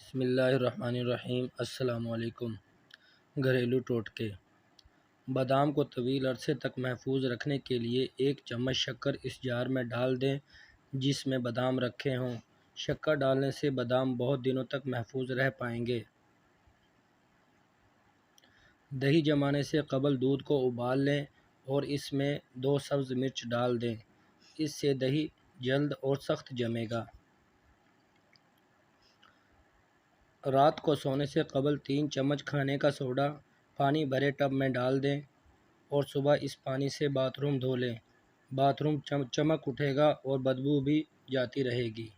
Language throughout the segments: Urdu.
بسم اللہ الرحمن الرحیم۔ السلام علیکم۔ گھریلو ٹوٹکے۔ بادام کو طویل عرصے تک محفوظ رکھنے کے لیے 1 چمچ شکر اس جار میں ڈال دیں جس میں بادام رکھے ہوں۔ شکر ڈالنے سے بادام بہت دنوں تک محفوظ رہ پائیں گے۔ دہی جمانے سے قبل دودھ کو ابال لیں اور اس میں 2 سبز مرچ ڈال دیں۔ اس سے دہی جلد اور سخت جمے گا۔ رات کو سونے سے قبل 3 چمچ کھانے کا سوڈا پانی بھرے ٹب میں ڈال دیں اور صبح اس پانی سے باتھ روم دھو لیں۔ باتھ روم چمک اٹھے گا اور بدبو بھی جاتی رہے گی۔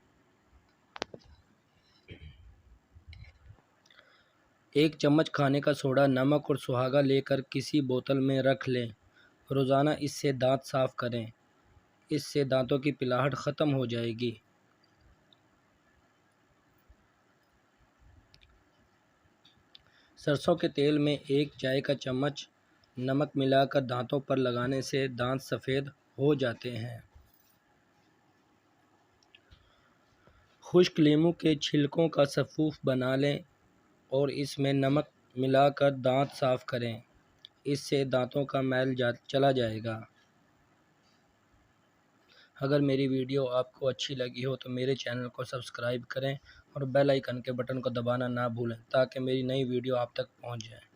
1 چمچ کھانے کا سوڈا، نمک اور سہاگا لے کر کسی بوتل میں رکھ لیں۔ روزانہ اس سے دانت صاف کریں۔ اس سے دانتوں کی پلاہٹ ختم ہو جائے گی۔ سرسوں کے تیل میں 1 چائے کا چمچ نمک ملا کر دانتوں پر لگانے سے دانت سفید ہو جاتے ہیں۔ خشک لیموں کے چھلکوں کا سفوف بنا لیں اور اس میں نمک ملا کر دانت صاف کریں۔ اس سے دانتوں کا میل چلا جائے گا۔ اگر میری ویڈیو آپ کو اچھی لگی ہو تو میرے چینل کو سبسکرائب کریں اور بیل آئیکن کے بٹن کو دبانا نہ بھولیں تاکہ میری نئی ویڈیو آپ تک پہنچ جائے۔